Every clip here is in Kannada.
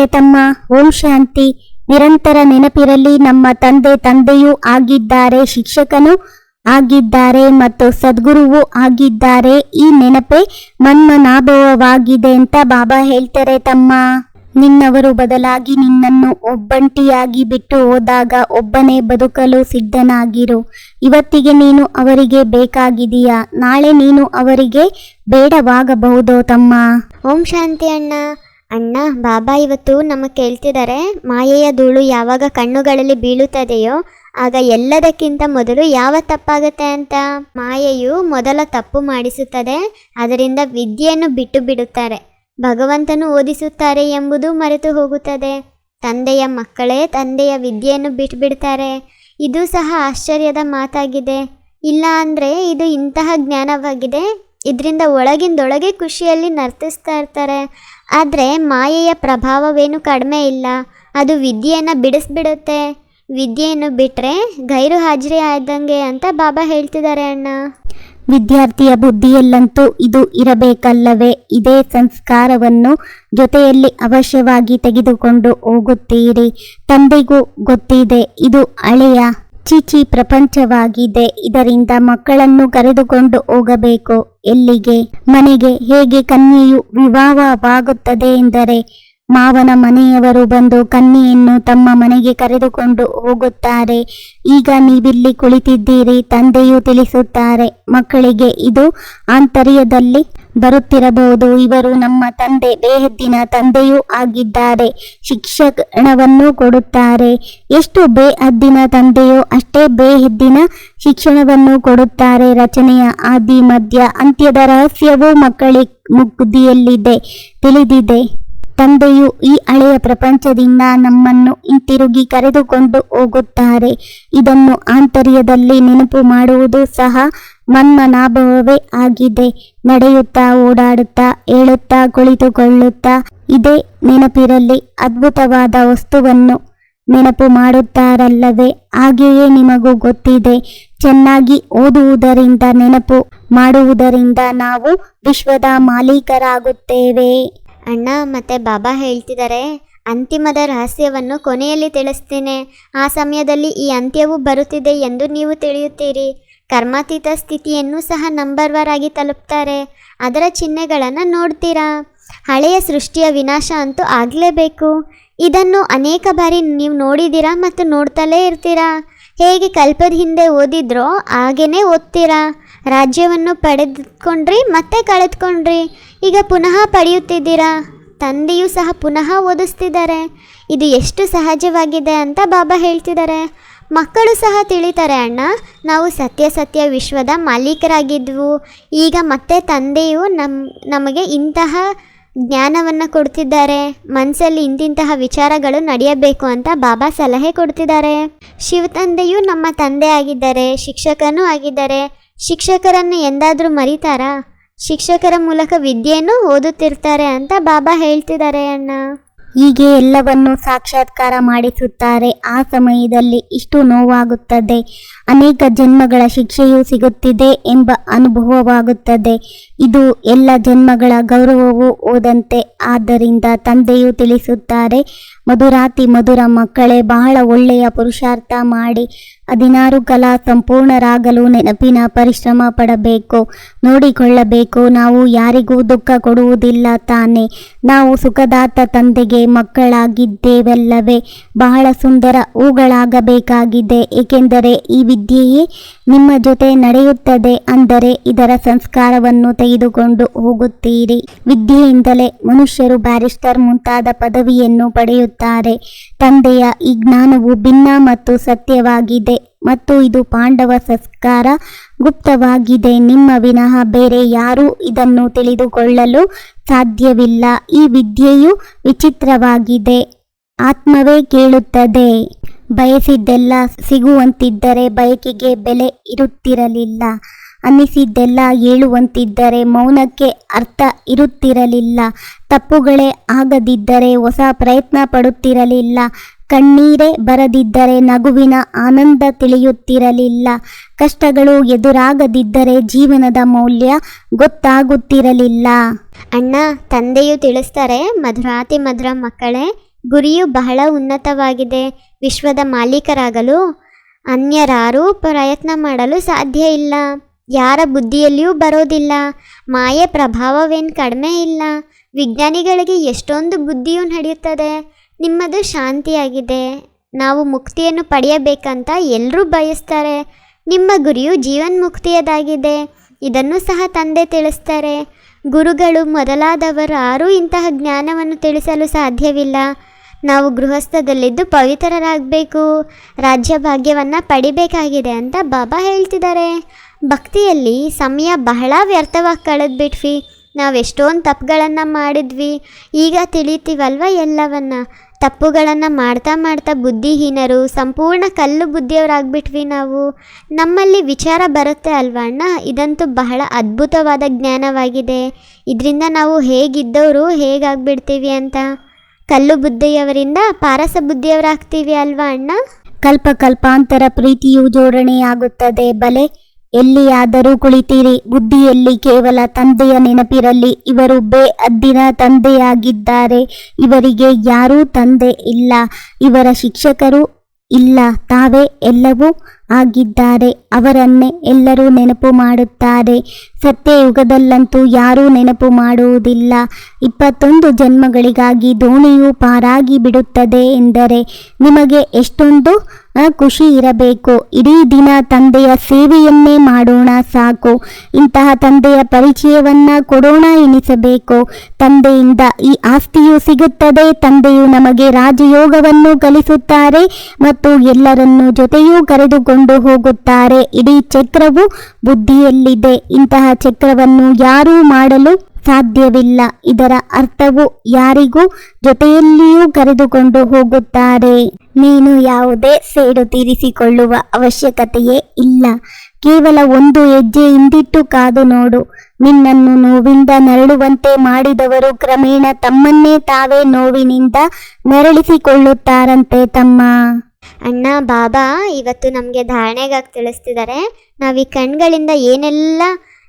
ಹೇಳ್ತಾರೆ ತಮ್ಮ. ಓಂ ಶಾಂತಿ. ನಿರಂತರ ನೆನಪಿರಲಿ, ನಮ್ಮ ತಂದೆಯೂ ಆಗಿದ್ದಾರೆ, ಶಿಕ್ಷಕನೂ ಆಗಿದ್ದಾರೆ ಮತ್ತು ಸದ್ಗುರುವೂ ಆಗಿದ್ದಾರೆ. ಈ ನೆನಪೇ ಮನ್ಮನಾಭವವಾಗಿದೆ ಅಂತ ಬಾಬಾ ಹೇಳ್ತಾರೆ ತಮ್ಮ. ನಿನ್ನವರು ಬದಲಾಗಿ ನಿನ್ನನ್ನು ಒಬ್ಬಂಟಿಯಾಗಿ ಬಿಟ್ಟು ಹೋದಾಗ ಒಬ್ಬನೇ ಬದುಕಲು ಸಿದ್ಧನಾಗಿರು. ಇವತ್ತಿಗೆ ನೀನು ಅವರಿಗೆ ಬೇಕಾಗಿದೆಯಾ, ನಾಳೆ ನೀನು ಅವರಿಗೆ ಬೇಡವಾಗಬಹುದೋ ತಮ್ಮ. ಓಂ ಶಾಂತಿ ಅಣ್ಣ. ಅಣ್ಣ, ಬಾಬಾ ಇವತ್ತು ನಮಗೆ ಕೇಳ್ತಿದ್ದಾರೆ, ಮಾಯೆಯ ಧೂಳು ಯಾವಾಗ ಕಣ್ಣುಗಳಲ್ಲಿ ಬೀಳುತ್ತದೆಯೋ ಆಗ ಎಲ್ಲದಕ್ಕಿಂತ ಮೊದಲು ಯಾವ ತಪ್ಪಾಗುತ್ತೆ ಅಂತ. ಮಾಯೆಯು ಮೊದಲ ತಪ್ಪು ಮಾಡಿಸುತ್ತದೆ, ಅದರಿಂದ ವಿದ್ಯೆಯನ್ನು ಬಿಟ್ಟು ಬಿಡುತ್ತಾರೆ. ಭಗವಂತನು ಓದಿಸುತ್ತಾರೆ ಎಂಬುದು ಮರೆತು ಹೋಗುತ್ತದೆ. ತಂದೆಯ ಮಕ್ಕಳೇ ತಂದೆಯ ವಿದ್ಯೆಯನ್ನು ಬಿಟ್ಟುಬಿಡ್ತಾರೆ. ಇದು ಸಹ ಆಶ್ಚರ್ಯದ ಮಾತಾಗಿದೆ. ಇಲ್ಲ ಅಂದರೆ ಇದು ಇಂತಹ ಜ್ಞಾನವಾಗಿದೆ. ಇದರಿಂದ ಒಳಗಿಂದೊಳಗೆ ಖುಷಿಯಲ್ಲಿ ನರ್ತಿಸ್ತಾ ಇರ್ತಾರೆ. ಆದರೆ ಮಾಯೆಯ ಪ್ರಭಾವವೇನು ಕಡಿಮೆ ಇಲ್ಲ, ಅದು ವಿದ್ಯೆಯನ್ನು ಬಿಡಿಸ್ಬಿಡುತ್ತೆ. ವಿದ್ಯೆಯನ್ನು ಬಿಟ್ಟರೆ ಗೈರು ಹಾಜರಿ ಆದಂಗೆ ಅಂತ ಬಾಬಾ ಹೇಳ್ತಿದ್ದಾರೆ ಅಣ್ಣ. ವಿದ್ಯಾರ್ಥಿಯ ಬುದ್ಧಿಯಲ್ಲಂತೂ ಇದು ಇರಬೇಕಲ್ಲವೇ? ಇದೇ ಸಂಸ್ಕಾರವನ್ನು ಜೊತೆಯಲ್ಲಿ ಅವಶ್ಯವಾಗಿ ತೆಗೆದುಕೊಂಡು ಹೋಗುತ್ತೀರಿ. ತಂದೆಗೂ ಗೊತ್ತಿದೆ ಇದು ಹಳೆಯ ಚಿಚಿ ಪ್ರಪಂಚವಾಗಿದೆ. ಇದರಿಂದ ಮಕ್ಕಳನ್ನು ಕರೆದುಕೊಂಡು ಹೋಗಬೇಕು. ಎಲ್ಲಿಗೆ? ಮನೆಗೆ. ಹೇಗೆ ಕನ್ಯೆಯು ವಿವಾಹವಾಗುತ್ತದೆ ಎಂದರೆ ಮಾವನ ಮನೆಯವರು ಬಂದು ಕನ್ಯೆಯನ್ನು ತಮ್ಮ ಮನೆಗೆ ಕರೆದುಕೊಂಡು ಹೋಗುತ್ತಾರೆ. ಈಗ ನೀವಿಲ್ಲಿ ಕುಳಿತಿದ್ದೀರಿ, ತಂದೆಯು ತಿಳಿಸುತ್ತಾರೆ ಮಕ್ಕಳಿಗೆ. ಇದು ಆಂತರ್ಯದಲ್ಲಿ ಬರುತ್ತಿರಬಹುದು. ಇವರು ನಮ್ಮ ತಂದೆ, ಬೇಹದ್ದಿನ ತಂದೆಯೂ ಆಗಿದ್ದಾರೆ. ಶಿಕ್ಷಣವನ್ನು ಕೊಡುತ್ತಾರೆ. ಎಷ್ಟು ಬೇಹದ್ದಿನ ತಂದೆಯೋ ಅಷ್ಟೇ ಬೇಹದ್ದಿನ ಶಿಕ್ಷಣವನ್ನು ಕೊಡುತ್ತಾರೆ. ರಚನೆಯ ಆದಿ ಮಧ್ಯ ಅಂತ್ಯದ ರಹಸ್ಯವೂ ಮಕ್ಕಳ ಬುದ್ಧಿಯಲ್ಲಿದೆ, ತಿಳಿದಿದೆ. ತಂದೆಯು ಈ ಹಳೆಯ ಪ್ರಪಂಚದಿಂದ ನಮ್ಮನ್ನು ಹಿಂತಿರುಗಿ ಕರೆದುಕೊಂಡು ಹೋಗುತ್ತಾರೆ. ಇದನ್ನು ಆಂತರ್ಯದಲ್ಲಿ ನೆನಪು ಮಾಡುವುದು ಸಹ ಮನ್ಮನಾಭವವೇ ಆಗಿದೆ. ನಡೆಯುತ್ತಾ, ಓಡಾಡುತ್ತಾ, ಹೇಳುತ್ತಾ, ಕುಳಿತುಕೊಳ್ಳುತ್ತಾ ಇದೇ ನೆನಪಿರಲಿ. ಅದ್ಭುತವಾದ ವಸ್ತುವನ್ನು ನೆನಪು ಮಾಡುತ್ತಾರಲ್ಲವೇ? ಹಾಗೆಯೇ ನಿಮಗೂ ಗೊತ್ತಿದೆ. ಚೆನ್ನಾಗಿ ಓದುವುದರಿಂದ, ನೆನಪು ಮಾಡುವುದರಿಂದ ನಾವು ವಿಶ್ವದ ಮಾಲೀಕರಾಗುತ್ತೇವೆ. ಅಣ್ಣ, ಮತ್ತೆ ಬಾಬಾ ಹೇಳ್ತಿದ್ದಾರೆ, ಅಂತಿಮದ ರಹಸ್ಯವನ್ನು ಕೊನೆಯಲ್ಲಿ ತಿಳಿಸ್ತೇನೆ. ಆ ಸಮಯದಲ್ಲಿ ಈ ಅಂತ್ಯವು ಬರುತ್ತಿದೆ ಎಂದು ನೀವು ತಿಳಿಯುತ್ತೀರಿ. ಕರ್ಮಾತೀತ ಸ್ಥಿತಿಯನ್ನು ಸಹ ನಂಬರ್ 1 ಆಗಿ ತಲುಪ್ತಾರೆ. ಅದರ ಚಿಹ್ನೆಗಳನ್ನು ನೋಡ್ತೀರಾ. ಹಳೆಯ ಸೃಷ್ಟಿಯ ವಿನಾಶ ಅಂತೂ ಆಗಲೇಬೇಕು. ಇದನ್ನು ಅನೇಕ ಬಾರಿ ನೀವು ನೋಡಿದ್ದೀರಾ ಮತ್ತು ನೋಡ್ತಲೇ ಇರ್ತೀರಾ. ಹೇಗೆ ಕಲ್ಪದ ಹಿಂದೆ ಓದಿದ್ರೋ ಹಾಗೇ ಓದ್ತೀರಾ. ರಾಜ್ಯವನ್ನು ಪಡೆದುಕೊಂಡ್ರಿ, ಮತ್ತೆ ಕಳೆದುಕೊಂಡ್ರಿ, ಈಗ ಪುನಃ ಪಡೆಯುತ್ತಿದ್ದೀರಾ. ತಂದೆಯೂ ಸಹ ಪುನಃ ಓದಿಸ್ತಿದ್ದಾರೆ. ಇದು ಎಷ್ಟು ಸಹಜವಾಗಿದೆ ಅಂತ ಬಾಬಾ ಹೇಳ್ತಿದ್ದಾರೆ. ಮಕ್ಕಳು ಸಹ ತಿಳಿತಾರೆ, ಅಣ್ಣ ನಾವು ಸತ್ಯ ವಿಶ್ವದ ಮಾಲೀಕರಾಗಿದ್ವು. ಈಗ ಮತ್ತೆ ತಂದೆಯು ನಮಗೆ ಇಂತಹ ಜ್ಞಾನವನ್ನು ಕೊಡ್ತಿದ್ದಾರೆ. ಮನಸ್ಸಲ್ಲಿ ಇಂತಿಂತಹ ವಿಚಾರಗಳು ನಡೆಯಬೇಕು ಅಂತ ಬಾಬಾ ಸಲಹೆ ಕೊಡ್ತಿದ್ದಾರೆ. ಶಿವ ತಂದೆಯು ನಮ್ಮ ತಂದೆ ಆಗಿದ್ದಾರೆ, ಶಿಕ್ಷಕನೂ ಆಗಿದ್ದಾರೆ. ಶಿಕ್ಷಕರನ್ನು ಎಂದಾದರೂ ಮರೀತಾರಾ? ಶಿಕ್ಷಕರ ಮೂಲಕ ವಿದ್ಯೆಯನ್ನು ಓದುತ್ತಿರ್ತಾರೆ ಅಂತ ಬಾಬಾ ಹೇಳ್ತಿದ್ದಾರೆ ಅಣ್ಣ. ಹೀಗೆ ಎಲ್ಲವನ್ನು ಸಾಕ್ಷಾತ್ಕಾರ ಮಾಡಿಸುತ್ತಾರೆ. ಆ ಸಮಯದಲ್ಲಿ ಇಷ್ಟು ನೋವಾಗುತ್ತದೆ. ಅನೇಕ ಜನ್ಮಗಳ ಶಿಕ್ಷೆಯೂ ಸಿಗುತ್ತಿದೆ ಎಂಬ ಅನುಭವವಾಗುತ್ತದೆ. ಇದು ಎಲ್ಲ ಜನ್ಮಗಳ ಗೌರವವೂ ಹೋದಂತೆ. ಆದ್ದರಿಂದ ತಂದೆಯು ತಿಳಿಸುತ್ತಾರೆ, ಮಧುರಾತಿ ಮಧುರ ಮಕ್ಕಳೇ, ಬಹಳ ಒಳ್ಳೆಯ ಪುರುಷಾರ್ಥ ಮಾಡಿ 16 ಕಲಾ ಸಂಪೂರ್ಣರಾಗಲು ನೆನಪಿನ ಪರಿಶ್ರಮ ಪಡಬೇಕು, ನೋಡಿಕೊಳ್ಳಬೇಕು. ನಾವು ಯಾರಿಗೂ ದುಃಖ ಕೊಡುವುದಿಲ್ಲ ತಾನೆ. ನಾವು ಸುಖದಾತ ತಂದೆಗೆ ಮಕ್ಕಳಾಗಿದ್ದೇವಲ್ಲವೇ? ಬಹಳ ಸುಂದರ ಹೂಗಳಾಗಬೇಕಾಗಿದೆ. ಏಕೆಂದರೆ ಈ ವಿದ್ಯೆಯೇ ನಿಮ್ಮ ಜೊತೆ ನಡೆಯುತ್ತದೆ. ಅಂದರೆ ಇದರ ಸಂಸ್ಕಾರವನ್ನು ತೆಗೆದುಕೊಂಡು ಹೋಗುತ್ತೀರಿ. ವಿದ್ಯೆಯಿಂದಲೇ ಮನುಷ್ಯರು ಬ್ಯಾರಿಸ್ಟರ್ ಮುಂತಾದ ಪದವಿಯನ್ನು ಪಡೆಯುತ್ತಾರೆ. ತಂದೆಯ ಈ ಜ್ಞಾನವು ಭಿನ್ನ ಮತ್ತು ಸತ್ಯವಾಗಿದೆ ಮತ್ತು ಇದು ಪಾಂಡವ ಸಂಸ್ಕಾರ ಗುಪ್ತವಾಗಿದೆ. ನಿಮ್ಮ ವಿನಃ ಬೇರೆ ಯಾರೂ ಇದನ್ನು ತಿಳಿದುಕೊಳ್ಳಲು ಸಾಧ್ಯವಿಲ್ಲ. ಈ ವಿದ್ಯೆಯು ವಿಚಿತ್ರವಾಗಿದೆ. ಆತ್ಮವೇ ಕೇಳುತ್ತದೆ. ಬಯಸಿದ್ದೆಲ್ಲ ಸಿಗುವಂತಿದ್ದರೆ ಬಯಕೆಗೆ ಬೆಲೆ ಇರುತ್ತಿರಲಿಲ್ಲ. ಅನ್ನಿಸಿದ್ದೆಲ್ಲ ಹೇಳುವಂತಿದ್ದರೆ ಮೌನಕ್ಕೆ ಅರ್ಥ ಇರುತ್ತಿರಲಿಲ್ಲ. ತಪ್ಪುಗಳೇ ಆಗದಿದ್ದರೆ ಹೊಸ ಪ್ರಯತ್ನ ಪಡುತ್ತಿರಲಿಲ್ಲ. ಕಣ್ಣೀರೇ ಬರದಿದ್ದರೆ ನಗುವಿನ ಆನಂದ ತಿಳಿಯುತ್ತಿರಲಿಲ್ಲ. ಕಷ್ಟಗಳು ಎದುರಾಗದಿದ್ದರೆ ಜೀವನದ ಮೌಲ್ಯ ಗೊತ್ತಾಗುತ್ತಿರಲಿಲ್ಲ. ಅಣ್ಣ, ತಂದೆಯು ತಿಳಿಸ್ತಾರೆ, ಮಧುರಾತಿ ಮಧುರ ಮಕ್ಕಳೇ, ಗುರಿಯು ಬಹಳ ಉನ್ನತವಾಗಿದೆ. ವಿಶ್ವದ ಮಾಲೀಕರಾಗಲು ಅನ್ಯರಾರೂ ಪ್ರಯತ್ನ ಮಾಡಲು ಸಾಧ್ಯ ಇಲ್ಲ. ಯಾರ ಬುದ್ಧಿಯಲ್ಲಿಯೂ ಬರೋದಿಲ್ಲ. ಮಾಯೆ ಪ್ರಭಾವವೇನು ಕಡಿಮೆ ಇಲ್ಲ. ವಿಜ್ಞಾನಿಗಳಿಗೆ ಎಷ್ಟೊಂದು ಬುದ್ಧಿಯೂ ನಡೆಯುತ್ತದೆ. ನಿಮ್ಮದು ಶಾಂತಿಯಾಗಿದೆ. ನಾವು ಮುಕ್ತಿಯನ್ನು ಪಡೆಯಬೇಕಂತ ಎಲ್ಲರೂ ಬಯಸ್ತಾರೆ. ನಿಮ್ಮ ಗುರಿಯು ಜೀವನ್ಮುಕ್ತಿಯದಾಗಿದೆ. ಇದನ್ನು ಸಹ ತಂದೆ ತಿಳಿಸ್ತಾರೆ. ಗುರುಗಳು ಮೊದಲಾದವರು ಯಾರೂ ಇಂತಹ ಜ್ಞಾನವನ್ನು ತಿಳಿಸಲು ಸಾಧ್ಯವಿಲ್ಲ. ನಾವು ಗೃಹಸ್ಥದಲ್ಲಿದ್ದು ಪವಿತ್ರರಾಗಬೇಕು, ರಾಜ್ಯ ಭಾಗ್ಯವನ್ನು ಪಡಿಬೇಕಾಗಿದೆ ಅಂತ ಬಾಬಾ ಹೇಳ್ತಿದ್ದಾರೆ. ಭಕ್ತಿಯಲ್ಲಿ ಸಮಯ ಬಹಳ ವ್ಯರ್ಥವಾಗಿ ಕಳೆದ್ಬಿಟ್ವಿ. ನಾವೆಷ್ಟೊಂದು ತಪ್ಪುಗಳನ್ನು ಮಾಡಿದ್ವಿ. ಈಗ ತಿಳಿತೀವಲ್ವ ಎಲ್ಲವನ್ನ. ತಪ್ಪುಗಳನ್ನು ಮಾಡ್ತಾ ಮಾಡ್ತಾ ಬುದ್ಧಿಹೀನರು, ಸಂಪೂರ್ಣ ಕಲ್ಲು ಬುದ್ಧಿಯವರಾಗ್ಬಿಟ್ವಿ ನಾವು. ನಮ್ಮಲ್ಲಿ ವಿಚಾರ ಬರುತ್ತೆ ಅಲ್ವಾ ಅಣ್ಣ? ಇದಂತೂ ಬಹಳ ಅದ್ಭುತವಾದ ಜ್ಞಾನವಾಗಿದೆ. ಇದರಿಂದ ನಾವು ಹೇಗಿದ್ದವರು ಹೇಗಾಗ್ಬಿಡ್ತೀವಿ ಅಂತ. ಕಲ್ಲು ಬುದ್ಧಿಯವರಿಂದ ಪಾರಸ ಬುದ್ಧಿಯವರಾಗ್ತೀವಿ ಅಲ್ವಾ ಅಣ್ಣ? ಕಲ್ಪ ಕಲ್ಪಾಂತರ ಪ್ರೀತಿಯು ಜೋಡಣೆಯಾಗುತ್ತದೆ. ಬಲೆ ಎಲ್ಲಿಯಾದರೂ ಕುಳಿತಿರಿ, ಬುದ್ಧಿಯಲ್ಲಿ ಕೇವಲ ತಂದೆಯ ನೆನಪಿರಲಿ. ಇವರು ಬೇಅದ್ದಿನ ತಂದೆಯಾಗಿದ್ದಾರೆ. ಇವರಿಗೆ ಯಾರೂ ತಂದೆ ಇಲ್ಲ. ಇವರ ಶಿಕ್ಷಕರು ಇಲ್ಲ. ತಾವೇ ಎಲ್ಲವೂ ಆಗಿದ್ದಾರೆ. ಅವರನ್ನೇ ಎಲ್ಲರೂ ನೆನಪು ಮಾಡುತ್ತಾರೆ. ಸತ್ಯಯುಗದಲ್ಲಂತೂ ಯಾರೂ ನೆನಪು ಮಾಡುವುದಿಲ್ಲ. 21 ಜನ್ಮಗಳಿಗಾಗಿ ದೋಣಿಯು ಪಾರಾಗಿ ಬಿಡುತ್ತದೆ ಎಂದರೆ ನಿಮಗೆ ಎಷ್ಟೊಂದು ಖುಷಿ ಇರಬೇಕು. ಇಡೀ ದಿನ ತಂದೆಯ ಸೇವೆಯನ್ನೇ ಮಾಡೋಣ ಸಾಕು. ಇಂತಹ ತಂದೆಯ ಪರಿಚಯವನ್ನ ಕೊಡೋಣ ಎನಿಸಬೇಕು. ತಂದೆಯಿಂದ ಈ ಆಸ್ತಿಯು ಸಿಗುತ್ತದೆ. ತಂದೆಯು ನಮಗೆ ರಾಜಯೋಗವನ್ನು ಕಲಿಸುತ್ತಾರೆ ಮತ್ತು ಎಲ್ಲರನ್ನೂ ಜೊತೆಯೂ ಕರೆದುಕೊಂಡು ಹೋಗುತ್ತಾರೆ. ಇಡೀ ಚಕ್ರವು ಬುದ್ಧಿಯಲ್ಲಿದೆ. ಇಂತಹ ಚಕ್ರವನ್ನು ಯಾರೂ ಮಾಡಲು ಸಾಧ್ಯವಿಲ್ಲ. ಇದರ ಅರ್ಥವು ಯಾರಿಗೂ ಜೊತೆಯಲ್ಲಿಯೂ ಕರೆದುಕೊಂಡು ಹೋಗುತ್ತಾರೆ. ನೀನು ಯಾವುದೇ ಸೇಡು ತೀರಿಸಿಕೊಳ್ಳುವ ಅವಶ್ಯಕತೆಯೇ ಇಲ್ಲ. ಕೇವಲ ಒಂದು ಹೆಜ್ಜೆ ಹಿಂದಿಟ್ಟು ಕಾದು ನೋಡು. ನಿನ್ನನ್ನು ನೋವಿಂದ ನರಳುವಂತೆ ಮಾಡಿದವರು ಕ್ರಮೇಣ ತಮ್ಮನ್ನೇ ತಾವೇ ನೋವಿನಿಂದ ನರಳಿಸಿಕೊಳ್ಳುತ್ತಾರಂತೆ ತಮ್ಮ. ಅಣ್ಣ, ಬಾಬಾ ಇವತ್ತು ನಮಗೆ ಧಾರಣೆಗಾಗಿ ತಿಳಿಸ್ತಿದ್ದಾರೆ. ನಾವು ಈ ಕಣ್ಗಳಿಂದ ಏನೆಲ್ಲ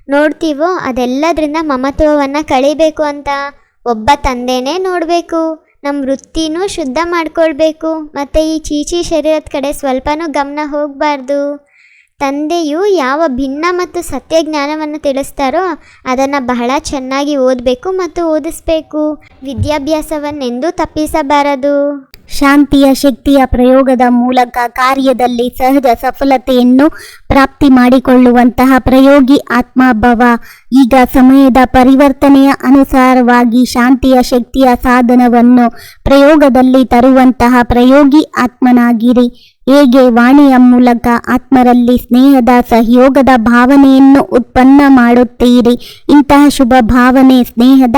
ನೋಡ್ತೀವೋ ಅದೆಲ್ಲದರಿಂದ ಮಮತ್ವವನ್ನು ಕಳಿಬೇಕು ಅಂತ. ಒಬ್ಬ ತಂದೆನೇ ನೋಡಬೇಕು. ನಮ್ಮ ವೃತ್ತಿನೂ ಶುದ್ಧ ಮಾಡ್ಕೊಳ್ಬೇಕು. ಮತ್ತು ಈ ಚೀಚಿ ಶರೀರದ ಕಡೆ ಸ್ವಲ್ಪನೂ ಗಮನ ಹೋಗಬಾರ್ದು. ತಂದೆಯು ಯಾವ ಭಿನ್ನ ಮತ್ತು ಸತ್ಯ ಜ್ಞಾನವನ್ನು ತಿಳಿಸ್ತಾರೋ ಅದನ್ನು ಬಹಳ ಚೆನ್ನಾಗಿ ಓದಬೇಕು ಮತ್ತು ಓದಿಸ್ಬೇಕು. ವಿದ್ಯಾಭ್ಯಾಸವನ್ನೆಂದೂ ತಪ್ಪಿಸಬಾರದು. ಶಾಂತಿಯ ಶಕ್ತಿಯ ಪ್ರಯೋಗದ ಮೂಲಕ ಕಾರ್ಯದಲ್ಲಿ ಸಹಜ ಸಫಲತೆಯನ್ನು ಪ್ರಾಪ್ತಿ ಮಾಡಿಕೊಳ್ಳುವಂತಹ ಪ್ರಯೋಗಿ ಆತ್ಮಭವ. ಈಗ ಸಮಯದ ಪರಿವರ್ತನೆಯ ಅನುಸಾರವಾಗಿ ಶಾಂತಿಯ ಶಕ್ತಿಯ ಸಾಧನವನ್ನು ಪ್ರಯೋಗದಲ್ಲಿ ತರುವಂತಹ ಪ್ರಯೋಗಿ ಆತ್ಮನಾಗಿರಿ. ಹೇಗೆ ವಾಣಿಯ ಮೂಲಕ ಆತ್ಮರಲ್ಲಿ ಸ್ನೇಹದ ಸಹಯೋಗದ ಭಾವನೆಯನ್ನು ಉತ್ಪನ್ನ ಮಾಡುತ್ತೀರಿ, ಇಂತಹ ಶುಭ ಭಾವನೆ ಸ್ನೇಹದ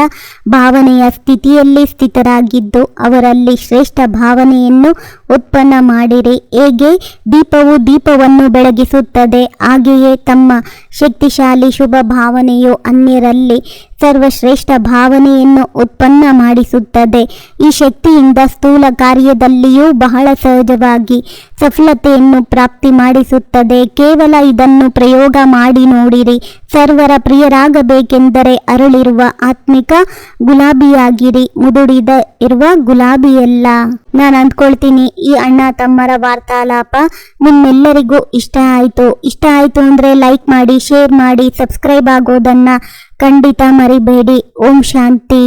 ಭಾವನೆಯ ಸ್ಥಿತಿಯಲ್ಲಿ ಸ್ಥಿತರಾಗಿದ್ದು ಅವರಲ್ಲಿ ಶ್ರೇಷ್ಠ ಭಾವನೆಯನ್ನು ಉತ್ಪನ್ನ ಮಾಡಿರಿ. ಹೇಗೆ ದೀಪವು ದೀಪವನ್ನು ಬೆಳಗಿಸುತ್ತದೆ, ಹಾಗೆಯೇ ತಮ್ಮ ಶಕ್ತಿಶಾಲಿ ಶುಭ ಭಾವನೆಯು ಅನ್ಯರಲ್ಲಿ ಸರ್ವಶ್ರೇಷ್ಠ ಭಾವನೆಯನ್ನು ಉತ್ಪನ್ನ ಮಾಡಿಸುತ್ತದೆ. ಈ ಶಕ್ತಿಯಿಂದ ಸ್ಥೂಲ ಕಾರ್ಯದಲ್ಲಿಯೂ ಬಹಳ ಸಹಜವಾಗಿ ಸಫಲತೆಯನ್ನು ಪ್ರಾಪ್ತಿ ಮಾಡಿಸುತ್ತದೆ. ಕೇವಲ ಇದನ್ನು ಪ್ರಯೋಗ ಮಾಡಿ ನೋಡಿರಿ. ಸರ್ವರ ಪ್ರಿಯರಾಗಬೇಕೆಂದರೆ ಅರಳಿರುವ ಆತ್ಮಿಕ ಗುಲಾಬಿಯಾಗಿರಿ, ಮುದುಡಿದ ಇರುವ ಗುಲಾಬಿಯಲ್ಲ. ನಾನು ಅಂದ್ಕೊಳ್ತೀನಿ ಈ ಅಣ್ಣ ತಮ್ಮರ ವಾರ್ತಾಲಾಪ ನಿಮ್ಮೆಲ್ಲರಿಗೂ ಇಷ್ಟ ಆಯಿತು ಅಂದರೆ ಲೈಕ್ ಮಾಡಿ, ಶೇರ್ ಮಾಡಿ, ಸಬ್ಸ್ಕ್ರೈಬ್ ಆಗೋದನ್ನು ಖಂಡಿತ ಮರಿಬೇಡಿ. ಓಂ ಶಾಂತಿ.